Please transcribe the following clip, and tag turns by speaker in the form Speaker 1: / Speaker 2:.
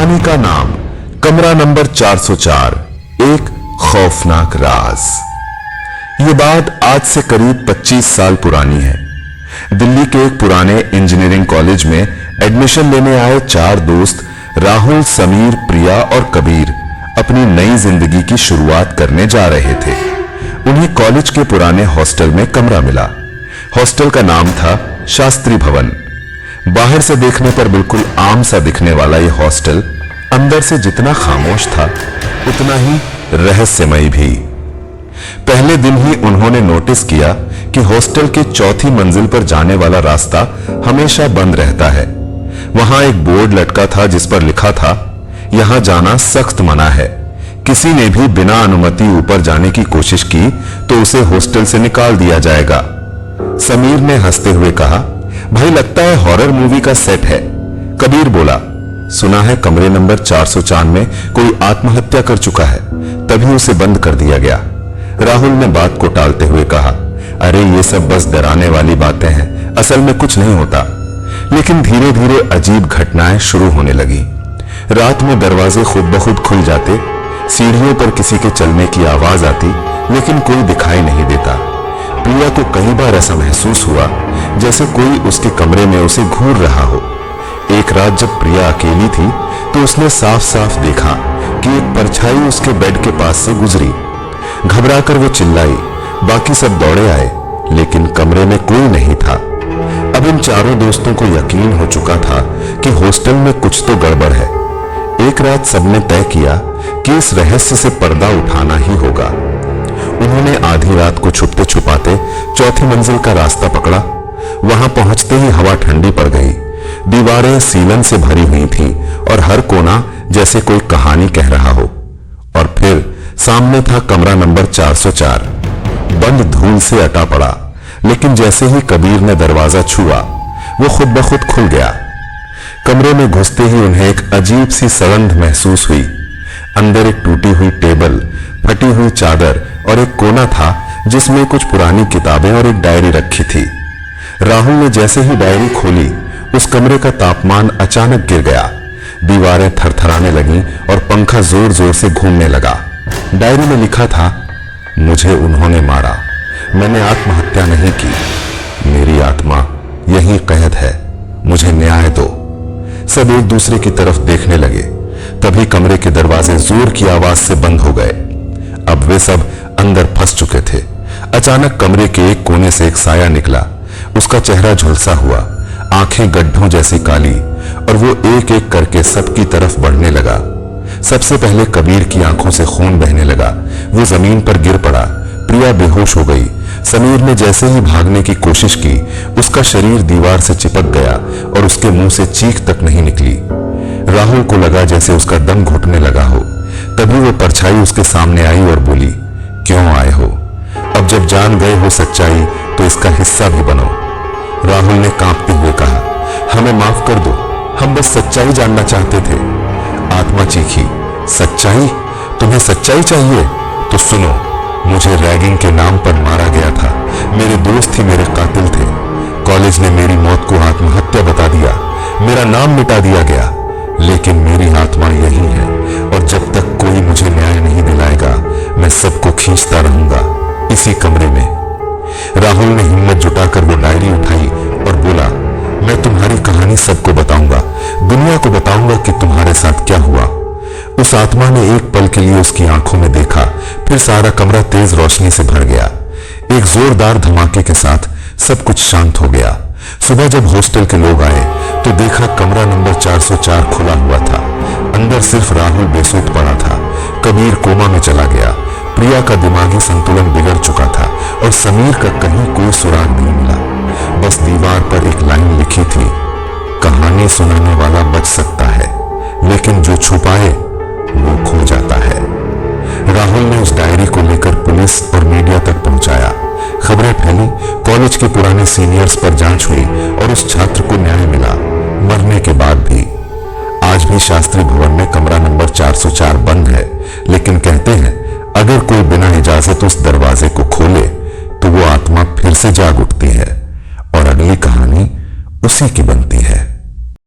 Speaker 1: कहानी का नाम कमरा नंबर 404, एक खौफनाक राज। ये बात आज से करीब 25 साल पुरानी है। दिल्ली के एक पुराने इंजीनियरिंग कॉलेज में एडमिशन लेने आए 4 दोस्त राहुल, समीर, प्रिया और कबीर अपनी नई जिंदगी की शुरुआत करने जा रहे थे। उन्हें कॉलेज के पुराने हॉस्टल में कमरा मिला। हॉस्टल का नाम था शास्त्री भवन। बाहर से देखने पर बिल्कुल आम सा दिखने वाला यह हॉस्टल अंदर से जितना खामोश था उतना ही रहस्यमयी भी। पहले दिन ही उन्होंने नोटिस किया कि हॉस्टल के 4थी मंजिल पर जाने वाला रास्ता हमेशा बंद रहता है। वहां एक बोर्ड लटका था जिस पर लिखा था, यहां जाना सख्त मना है। किसी ने भी बिना अनुमति ऊपर जाने की कोशिश की तो उसे हॉस्टल से निकाल दिया जाएगा। समीर ने हंसते हुए कहा, भाई लगता है हॉरर मूवी का सेट है। कबीर बोला, सुना है कमरे नंबर 404 में कोई आत्महत्या कर चुका है, तभी उसे बंद कर दिया गया। राहुल ने बात को टालते हुए कहा, अरे ये सब बस डराने वाली बातें हैं, असल में कुछ नहीं होता। लेकिन धीरे धीरे अजीब घटनाएं शुरू होने लगी। रात में दरवाजे खुद ब खुद खुल जाते, सीढ़ियों पर किसी के चलने की आवाज आती, लेकिन कोई दिखाई नहीं देता। प्रिया को कई बार ऐसा महसूस हुआ जैसे कोई उसके कमरे में उसे घूर रहा हो। एक रात जब प्रिया अकेली थी तो उसने साफ साफ देखा कि एक परछाई उसके बेड के पास से गुजरी। घबराकर वो चिल्लाई, बाकी सब दौड़े आए, लेकिन कमरे में कोई नहीं था। अब इन चारों दोस्तों को यकीन हो चुका था कि हॉस्टल में कुछ तो गड़बड़ है। एक रात सबने तय किया कि इस रहस्य से पर्दा उठाना ही होगा। उन्होंने आधी रात को छुपते छुपाते 4थी मंजिल का रास्ता पकड़ा। वहां पहुंचते ही हवा ठंडी पड़ गई। दीवारें सीलन से भरी हुई थीं और हर कोना जैसे कोई कहानी कह रहा हो। और फिर सामने था कमरा नंबर 404। बंद धूल से अटा पड़ा, लेकिन जैसे ही कबीर ने दरवाजा छुआ वो खुद ब खुद खुल गया। कमरे में घुसते ही उन्हें एक अजीब सी सगंध महसूस हुई। अंदर एक टूटी हुई टेबल, फटी हुई चादर और एक कोना था जिसमें कुछ पुरानी किताबें और एक डायरी रखी थी। राहुल ने जैसे ही डायरी खोली उस कमरे का तापमान अचानक गिर गया। दीवारें थरथराने लगीं और पंखा जोर जोर से घूमने लगा। डायरी में लिखा था, मुझे उन्होंने मारा, मैंने आत्महत्या नहीं की, मेरी आत्मा यहीं कैद है, मुझे न्याय दो। सब एक दूसरे की तरफ देखने लगे। तभी कमरे के दरवाजे जोर की आवाज से बंद हो गए। अब वे सब अंदर फंस चुके थे। अचानक कमरे के एक कोने से एक साया निकला। उसका चेहरा झुलसा हुआ, आंखें गड्ढों जैसी काली, और वो एक एक करके सबकी तरफ बढ़ने लगा। सबसे पहले कबीर की आंखों से खून बहने लगा। वो जमीन पर गिर पड़ा। प्रिया बेहोश हो गई। समीर ने जैसे ही भागने की कोशिश की उसका शरीर दीवार से चिपक गया और उसके मुंह से चीख तक नहीं निकली। राहुल को लगा जैसे उसका दम घुटने लगा हो। तभी वो परछाई उसके सामने आई और बोली, क्यों आए हो? अब जब जान गए हो सच्चाई तो इसका हिस्सा भी बनो। राहुल ने कांपते हुए कहा, हमें माफ कर दो, हम बस सच्चाई जानना चाहते थे। आत्मा चीखी, सच्चाई? तुम्हें सच्चाई चाहिए? तो सुनो, मुझे रैगिंग के नाम पर मारा गया था। मेरे दोस्त ही मेरे कातिल थे। कॉलेज ने मेरी मौत को आत्महत्या बता दिया, मेरा नाम मिटा दिया गया, लेकिन मेरी आत्मा यही है और जब तक कोई मुझे न्याय नहीं दिलाएगा मैं सबको खींचता रहूंगा इसी कमरे में। राहुल ने हिम्मत जुटाकर वो डायरी उठाई और बोला, मैं तुम्हारी कहानी सबको बताऊंगा, दुनिया को बताऊंगा कि तुम्हारे साथ क्या हुआ। उस आत्मा ने एक पल के लिए उसकी आंखों में देखा, फिर सारा कमरा तेज रोशनी से भर गया। एक जोरदार धमाके के साथ सब कुछ शांत हो गया। सुबह जब हॉस्टल के लोग आए तो देखा कमरा नंबर 404 खुला हुआ था। अंदर सिर्फ राहुल बेसुध पड़ा था। कबीर कोमा में चला गया। प्रिया का दिमागी संतुलन बिगड़ चुका था और समीर का कहीं कोई सुराग नहीं मिला। बस दीवार पर एक लाइन लिखी थी, कहानी सुनाने वाला बच सकता है, लेकिन जो छुपाए वो खो जाता है। राहुल ने उस डायरी को लेकर पुलिस और मीडिया तक पहुंचाया। खबरें फैली, कॉलेज के पुराने सीनियर्स पर जांच हुई और उस छात्र को न्याय मिला, मरने के बाद भी। आज भी शास्त्री भवन में कमरा नंबर 404 बंद है, लेकिन कहते हैं अगर कोई बिना इजाजत उस दरवाजे को खोले तो वो आत्मा फिर से जाग उठती है और अगली कहानी उसी की बनती है।